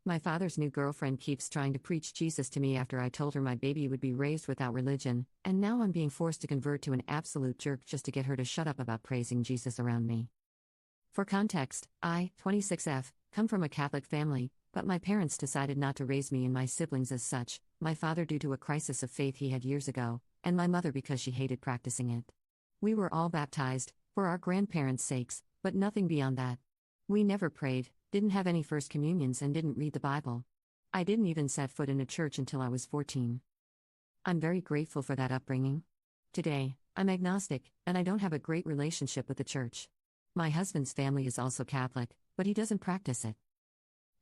My father's new girlfriend keeps trying to preach Jesus to me after I told her my baby would be raised without religion, and now I'm being forced to convert to an absolute jerk just to get her to shut up about praising Jesus around me. For context, I, 26F, come from a Catholic family, but my parents decided not to raise me and my siblings as such, my father due to a crisis of faith he had years ago, and my mother because she hated practicing it. We were all baptized, for our grandparents' sakes, but nothing beyond that. We never prayed, didn't have any First Communions, and didn't read the Bible. I didn't even set foot in a church until I was 14. I'm very grateful for that upbringing. Today, I'm agnostic, and I don't have a great relationship with the church. My husband's family is also Catholic, but he doesn't practice it.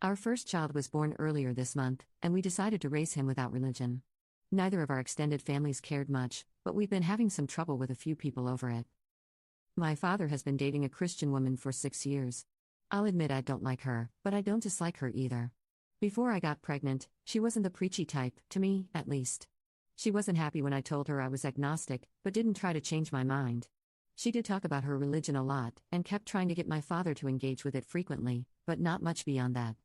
Our first child was born earlier this month, and we decided to raise him without religion. Neither of our extended families cared much, but we've been having some trouble with a few people over it. My father has been dating a Christian woman for 6 years. I'll admit I don't like her, but I don't dislike her either. Before I got pregnant, she wasn't the preachy type, to me, at least. She wasn't happy when I told her I was agnostic, but didn't try to change my mind. She did talk about her religion a lot, and kept trying to get my father to engage with it frequently, but not much beyond that.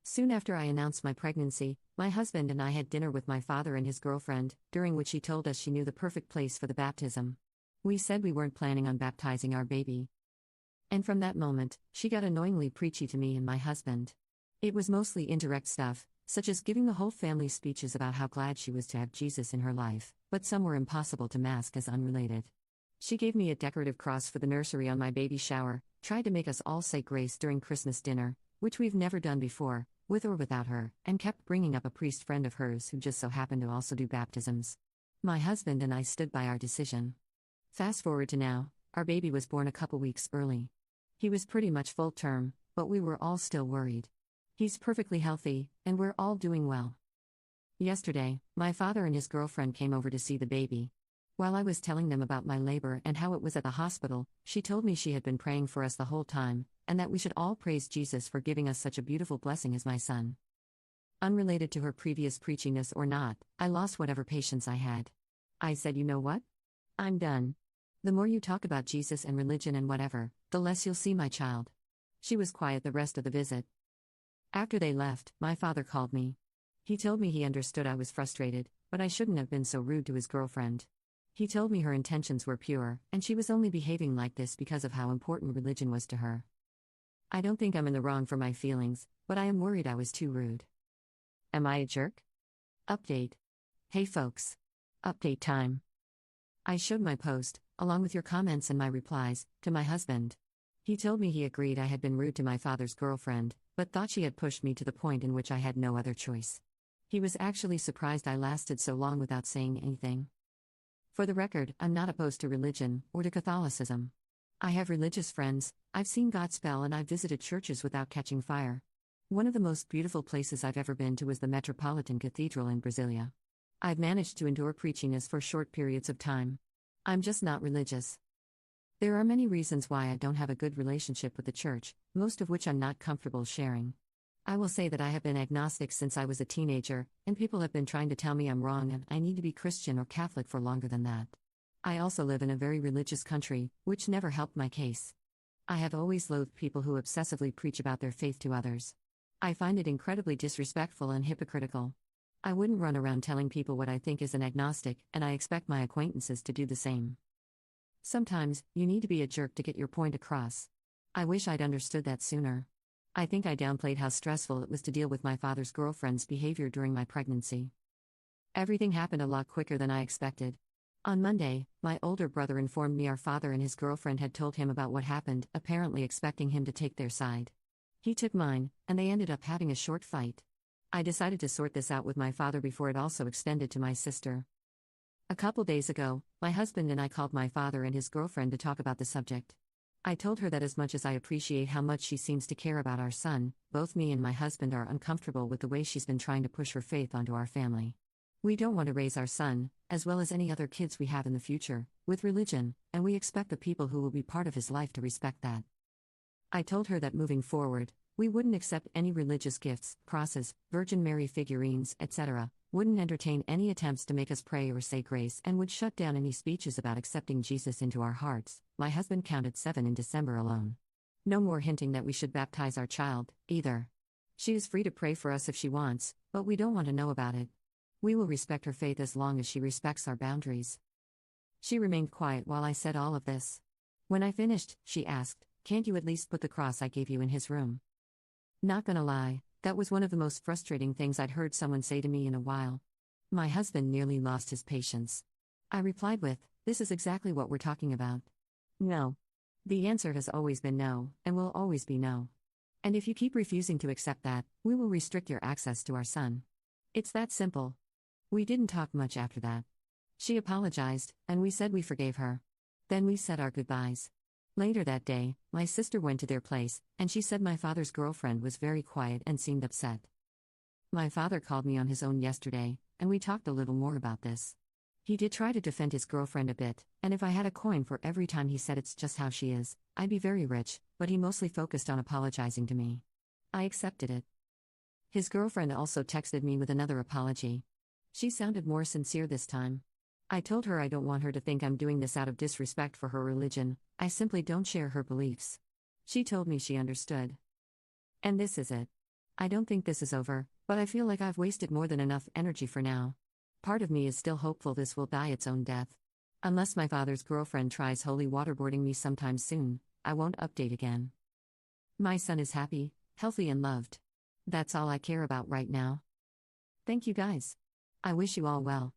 Soon after I announced my pregnancy, my husband and I had dinner with my father and his girlfriend, during which he told us she knew the perfect place for the baptism. We said we weren't planning on baptizing our baby. And from that moment, she got annoyingly preachy to me and my husband. It was mostly indirect stuff, such as giving the whole family speeches about how glad she was to have Jesus in her life, but some were impossible to mask as unrelated. She gave me a decorative cross for the nursery on my baby shower, tried to make us all say grace during Christmas dinner, which we've never done before, with or without her, and kept bringing up a priest friend of hers who just so happened to also do baptisms. My husband and I stood by our decision. Fast forward to now, our baby was born a couple weeks early. He was pretty much full term, but we were all still worried. He's perfectly healthy, and we're all doing well. Yesterday, my father and his girlfriend came over to see the baby. While I was telling them about my labor and how it was at the hospital, she told me she had been praying for us the whole time, and that we should all praise Jesus for giving us such a beautiful blessing as my son. Unrelated to her previous preachiness or not, I lost whatever patience I had. I said, "You know what? I'm done. The more you talk about Jesus and religion and whatever, the less you'll see my child." She was quiet the rest of the visit. After they left, my father called me. He told me he understood I was frustrated, but I shouldn't have been so rude to his girlfriend. He told me her intentions were pure, and she was only behaving like this because of how important religion was to her. I don't think I'm in the wrong for my feelings, but I am worried I was too rude. Am I a jerk? Update. Hey folks. Update time. I showed my post, along with your comments and my replies, to my husband. He told me he agreed I had been rude to my father's girlfriend, but thought she had pushed me to the point in which I had no other choice. He was actually surprised I lasted so long without saying anything. For the record, I'm not opposed to religion, or to Catholicism. I have religious friends, I've seen God spell, and I've visited churches without catching fire. One of the most beautiful places I've ever been to was the Metropolitan Cathedral in Brasilia. I've managed to endure preachiness for short periods of time. I'm just not religious. There are many reasons why I don't have a good relationship with the church, most of which I'm not comfortable sharing. I will say that I have been agnostic since I was a teenager, and people have been trying to tell me I'm wrong and I need to be Christian or Catholic for longer than that. I also live in a very religious country, which never helped my case. I have always loathed people who obsessively preach about their faith to others. I find it incredibly disrespectful and hypocritical. I wouldn't run around telling people what I think as an agnostic, and I expect my acquaintances to do the same. Sometimes, you need to be a jerk to get your point across. I wish I'd understood that sooner. I think I downplayed how stressful it was to deal with my father's girlfriend's behavior during my pregnancy. Everything happened a lot quicker than I expected. On Monday, my older brother informed me our father and his girlfriend had told him about what happened, apparently expecting him to take their side. He took mine, and they ended up having a short fight. I decided to sort this out with my father before it also extended to my sister. A couple days ago, my husband and I called my father and his girlfriend to talk about the subject. I told her that as much as I appreciate how much she seems to care about our son, both me and my husband are uncomfortable with the way she's been trying to push her faith onto our family. We don't want to raise our son, as well as any other kids we have in the future, with religion, and we expect the people who will be part of his life to respect that. I told her that moving forward, we wouldn't accept any religious gifts, crosses, Virgin Mary figurines, etc., wouldn't entertain any attempts to make us pray or say grace, and would shut down any speeches about accepting Jesus into our hearts. My husband counted 7 in December alone. No more hinting that we should baptize our child, either. She is free to pray for us if she wants, but we don't want to know about it. We will respect her faith as long as she respects our boundaries. She remained quiet while I said all of this. When I finished, she asked, "Can't you at least put the cross I gave you in his room?" Not gonna lie, that was one of the most frustrating things I'd heard someone say to me in a while. My husband nearly lost his patience. I replied with, "This is exactly what we're talking about. No." The answer has always been no, and will always be no. And if you keep refusing to accept that, we will restrict your access to our son. It's that simple. We didn't talk much after that. She apologized, and we said we forgave her. Then we said our goodbyes. Later that day, my sister went to their place, and she said my father's girlfriend was very quiet and seemed upset. My father called me on his own yesterday, and we talked a little more about this. He did try to defend his girlfriend a bit, and if I had a coin for every time he said it's just how she is, I'd be very rich, but he mostly focused on apologizing to me. I accepted it. His girlfriend also texted me with another apology. She sounded more sincere this time. I told her I don't want her to think I'm doing this out of disrespect for her religion, I simply don't share her beliefs. She told me she understood. And this is it. I don't think this is over, but I feel like I've wasted more than enough energy for now. Part of me is still hopeful this will die its own death. Unless my father's girlfriend tries holy waterboarding me sometime soon, I won't update again. My son is happy, healthy and loved. That's all I care about right now. Thank you guys. I wish you all well.